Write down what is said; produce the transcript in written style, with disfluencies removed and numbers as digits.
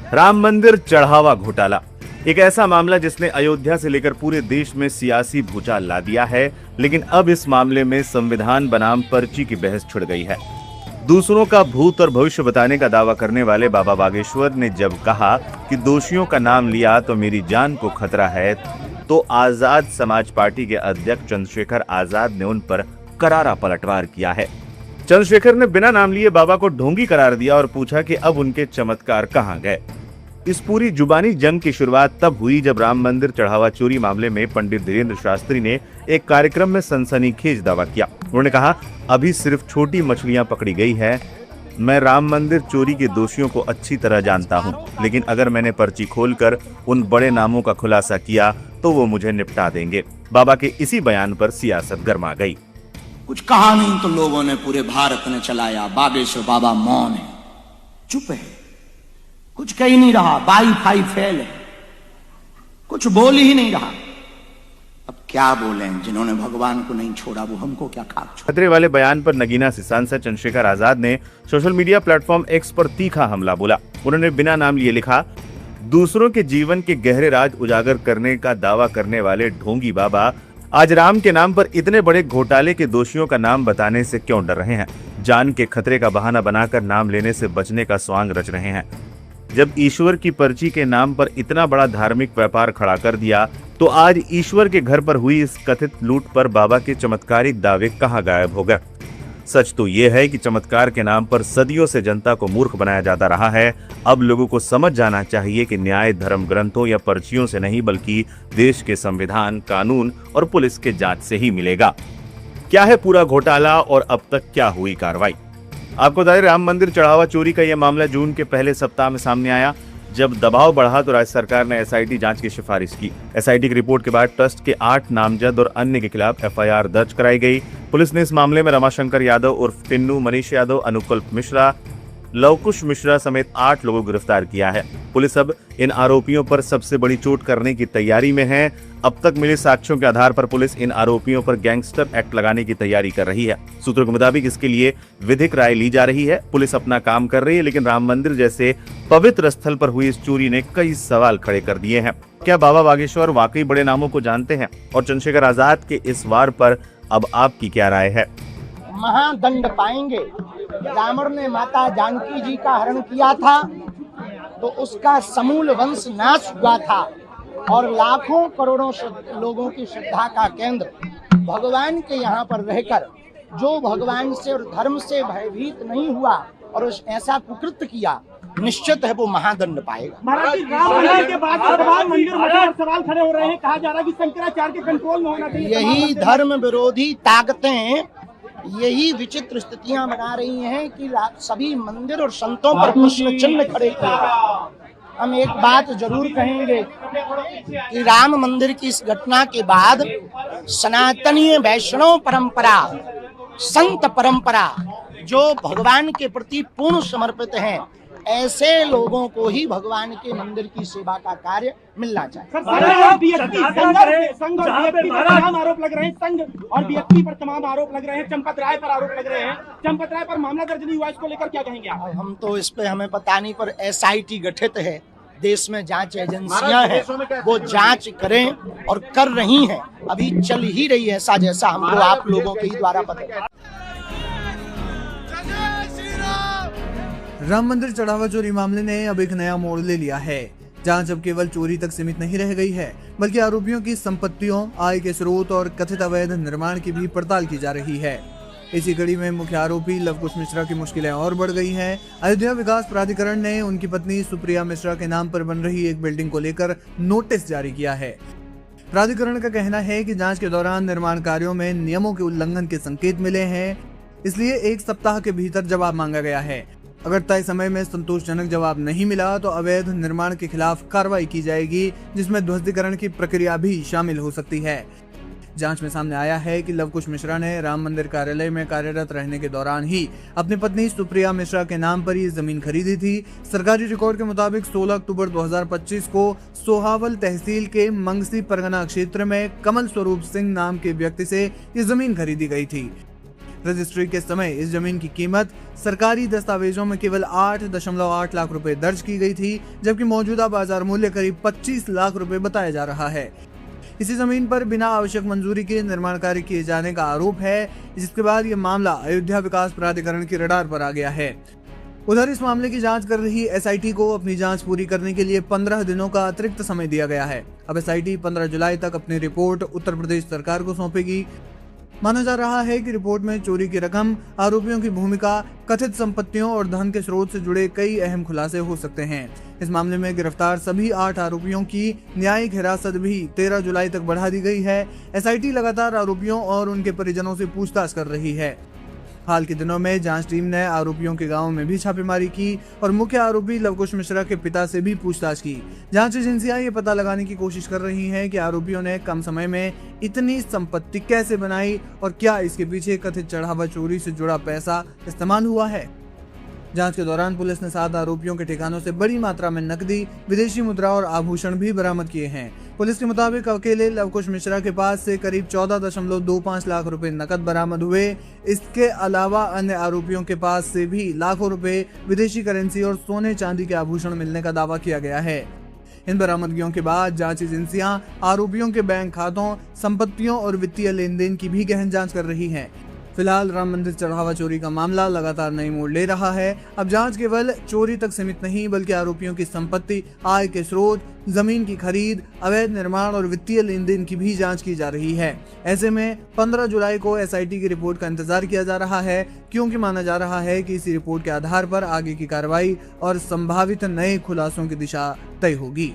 राम मंदिर चढ़ावा घोटाला एक ऐसा मामला जिसने अयोध्या से लेकर पूरे देश में सियासी भूचाल ला दिया है, लेकिन अब इस मामले में संविधान बनाम पर्ची की बहस छिड़ गई है। दूसरों का भूत और भविष्य बताने का दावा करने वाले बाबा बागेश्वर ने जब कहा कि दोषियों का नाम लिया तो मेरी जान को खतरा है, तो आजाद समाज पार्टी के अध्यक्ष चंद्रशेखर आजाद ने उन पर करारा पलटवार किया है। चंद्रशेखर ने बिना नाम लिए बाबा को ढोंगी करार दिया और पूछा कि अब उनके चमत्कार कहां गए। इस पूरी जुबानी जंग की शुरुआत तब हुई जब राम मंदिर चढ़ावा चोरी मामले में पंडित धीरेन्द्र शास्त्री ने एक कार्यक्रम में सनसनीखेज दावा किया। उन्होंने कहा, अभी सिर्फ छोटी मछलियां पकड़ी गई है। मैं राम मंदिर चोरी के दोषियों को अच्छी तरह जानता हूं, लेकिन अगर मैंने पर्ची खोलकर उन बड़े नामों का खुलासा किया तो वो मुझे निपटा देंगे। बाबा के इसी बयान पर सियासत गर्मा गई। कुछ कहा नहीं तो लोगों ने पूरे भारत ने चलाया। बागेश्वर बाबा मौन है, चुप है, कुछ कह ही नहीं रहा। वाईफाई फेल है, कुछ बोल ही नहीं रहा। अब क्या बोले, जिन्होंने भगवान को नहीं छोड़ा वो हमको क्या खाक छोड़ा। खतरे वाले बयान पर नगीना से सांसद चंद्रशेखर आजाद ने सोशल मीडिया प्लेटफॉर्म एक्स पर तीखा हमला बोला। उन्होंने बिना नाम लिए लिखा, दूसरों के जीवन के गहरे राज उजागर करने का दावा करने वाले ढोंगी बाबा आज राम के नाम पर इतने बड़े घोटाले के दोषियों का नाम बताने से क्यों डर रहे हैं? जान के खतरे का बहाना बनाकर नाम लेने से बचने का स्वांग रच रहे हैं। जब ईश्वर की पर्ची के नाम पर इतना बड़ा धार्मिक व्यापार खड़ा कर दिया, तो आज ईश्वर के घर पर हुई इस कथित लूट पर बाबा के चमत्कारिक दावे कहां गायब हो गए? सच तो यह है कि चमत्कार के नाम पर सदियों से जनता को मूर्ख बनाया जाता रहा है। अब लोगों को समझ जाना चाहिए कि न्याय धर्म ग्रंथों या पर्चियों से नहीं, बल्कि देश के संविधान, कानून और पुलिस के जांच से ही मिलेगा। क्या है पूरा घोटाला और अब तक क्या हुई कार्रवाई? आपको बता दें, राम मंदिर चढ़ावा चोरी का यह मामला जून के पहले सप्ताह में सामने आया। जब दबाव बढ़ा तो राज्य सरकार ने एसआईटी जांच की सिफारिश की। एसआईटी की रिपोर्ट के बाद ट्रस्ट के 8 नामजद और अन्य के खिलाफ एफआईआर दर्ज कराई गई। पुलिस ने इस मामले में रमाशंकर यादव उर्फ टिन्नू, मनीष यादव, अनुकल्प मिश्रा, लवकुश मिश्रा समेत 8 लोगों को गिरफ्तार किया है। पुलिस अब इन आरोपियों पर सबसे बड़ी चोट करने की तैयारी में है। अब तक मिले साक्ष्यों के आधार पर पुलिस इन आरोपियों पर गैंगस्टर एक्ट लगाने की तैयारी कर रही है। सूत्रों के मुताबिक इसके लिए विधिक राय ली जा रही है। पुलिस अपना काम कर रही है, लेकिन राम मंदिर जैसे पवित्र स्थल पर हुई इस चोरी ने कई सवाल खड़े कर दिए हैं। क्या बाबा बागेश्वर वाकई बड़े नामों को जानते हैं? और चंद्रशेखर आजाद के इस वार पर अब आपकी क्या राय है? महादंड पाएंगे। रावण ने माता जानकी जी का हरण किया था तो उसका समूल वंश नाश हुआ था, और लाखों करोड़ों लोगों की श्रद्धा का केंद्र भगवान के यहाँ पर रहकर जो भगवान से और धर्म से भयभीत नहीं हुआ और उस ऐसा कुकृत्य किया, निश्चित है वो महादंड पाएगा। महाराज जी, राम मंदिर के बाद मंदिर पर सवाल खड़े हो रहे हैं। कहा जा रहा है कि शंकराचार्य के कंट्रोल में होना चाहिए। यही धर्म विरोधी ताकतें यही विचित्र स्थितियां बना रही हैं कि सभी मंदिर और संतों पर प्रश्न चिन्ह खड़े किए। हम एक बात जरूर कहेंगे कि राम मंदिर की इस घटना के बाद सनातनीय वैष्णव परंपरा, संत परंपरा जो भगवान के प्रति पूर्ण समर्पित हैं, ऐसे लोगों को ही भगवान के मंदिर की सेवा का कार्य मिलना चाहिए। संघ और बीएसपी पर तमाम आरोप लग रहे हैं। संघ और बीएसपी पर तमाम आरोप लग रहे हैं। चंपत राय पर आरोप लग रहे हैं। चंपत राय पर मामला दर्ज नहीं हुआ, इसको लेकर क्या कहेंगे आप? हम तो इस पे हमें पता नहीं, पर एसआईटी गठित है, देश में जांच एजेंसियां हैं, वो जांच करें और कर रही हैं। अभी चल ही रही है ऐसा, जैसा हमको आप लोगों के ही द्वारा पता है। राम मंदिर चढ़ावा चोरी मामले ने अब एक नया मोड़ ले लिया है। जांच अब केवल चोरी तक सीमित नहीं रह गई है, बल्कि आरोपियों की संपत्तियों, आय के स्रोत और कथित अवैध निर्माण की भी पड़ताल की जा रही है। इसी कड़ी में मुख्य आरोपी लवकुश मिश्रा की मुश्किलें और बढ़ गई हैं। अयोध्या विकास प्राधिकरण ने उनकी पत्नी सुप्रिया मिश्रा के नाम पर बन रही एक बिल्डिंग को लेकर नोटिस जारी किया है। प्राधिकरण का कहना है कि जांच के दौरान निर्माण कार्यों में नियमों के उल्लंघन के संकेत मिले हैं, इसलिए 1 सप्ताह के भीतर जवाब मांगा गया है। अगर तय समय में संतोषजनक जवाब नहीं मिला तो अवैध निर्माण के खिलाफ कार्रवाई की जाएगी, जिसमें ध्वस्तीकरण की प्रक्रिया भी शामिल हो सकती है। जांच में सामने आया है कि लवकुश मिश्रा ने राम मंदिर कार्यालय में कार्यरत रहने के दौरान ही अपनी पत्नी सुप्रिया मिश्रा के नाम पर ये जमीन खरीदी थी। सरकारी रिकॉर्ड के मुताबिक 16 अक्टूबर 2025 को सोहावल तहसील के मंगसी परगना क्षेत्र में कमल स्वरूप सिंह नाम के व्यक्ति से ये जमीन खरीदी गई थी। रजिस्ट्री के समय इस जमीन की कीमत सरकारी दस्तावेजों में केवल 8.8 लाख रुपए दर्ज की गई थी, जबकि मौजूदा बाजार मूल्य करीब 25 लाख रुपए बताया जा रहा है। इसी जमीन पर बिना आवश्यक मंजूरी के निर्माण कार्य किए जाने का आरोप है, जिसके बाद यह मामला अयोध्या विकास प्राधिकरण के रडार पर आ गया है। उधर इस मामले की जांच कर रही एसआईटी को अपनी जांच पूरी करने के लिए 15 दिनों का अतिरिक्त समय दिया गया है। अब एसआईटी 15 जुलाई तक अपनी रिपोर्ट उत्तर प्रदेश सरकार को सौंपेगी। माना जा रहा है कि रिपोर्ट में चोरी की रकम, आरोपियों की भूमिका, कथित संपत्तियों और धन के स्रोत से जुड़े कई अहम खुलासे हो सकते हैं। इस मामले में गिरफ्तार सभी 8 आरोपियों की न्यायिक हिरासत भी 13 जुलाई तक बढ़ा दी गई है। एसआईटी लगातार आरोपियों और उनके परिजनों से पूछताछ कर रही है। हाल के दिनों में जांच टीम ने आरोपियों के गांव में भी छापेमारी की और मुख्य आरोपी लवकुश मिश्रा के पिता से भी पूछताछ की। जांच एजेंसियां ये पता लगाने की कोशिश कर रही हैं कि आरोपियों ने कम समय में इतनी संपत्ति कैसे बनाई और क्या इसके पीछे कथित चढ़ावा चोरी से जुड़ा पैसा इस्तेमाल हुआ है। जांच के दौरान पुलिस ने 7 आरोपियों के ठिकानों से बड़ी मात्रा में नकदी, विदेशी मुद्रा और आभूषण भी बरामद किए हैं। पुलिस के मुताबिक अकेले लवकुश मिश्रा के पास से करीब 14.25 लाख रुपए नकद बरामद हुए। इसके अलावा अन्य आरोपियों के पास से भी लाखों रुपए विदेशी करेंसी और सोने चांदी के आभूषण मिलने का दावा किया गया है। इन बरामदगियों के बाद जांच एजेंसियां आरोपियों के बैंक खातों, संपत्तियों और वित्तीय लेन देन की भी गहन जांच कर रही हैं। फिलहाल राम मंदिर चढ़ावा चोरी का मामला लगातार नई मोड़ ले रहा है। अब जांच केवल चोरी तक सीमित नहीं, बल्कि आरोपियों की संपत्ति, आय के स्रोत, जमीन की खरीद, अवैध निर्माण और वित्तीय लेन देन की भी जांच की जा रही है। ऐसे में 15 जुलाई को एसआईटी की रिपोर्ट का इंतजार किया जा रहा है, क्योंकि माना जा रहा है कि इसी रिपोर्ट के आधार पर आगे की कार्रवाई और संभावित नए खुलासों की दिशा तय होगी।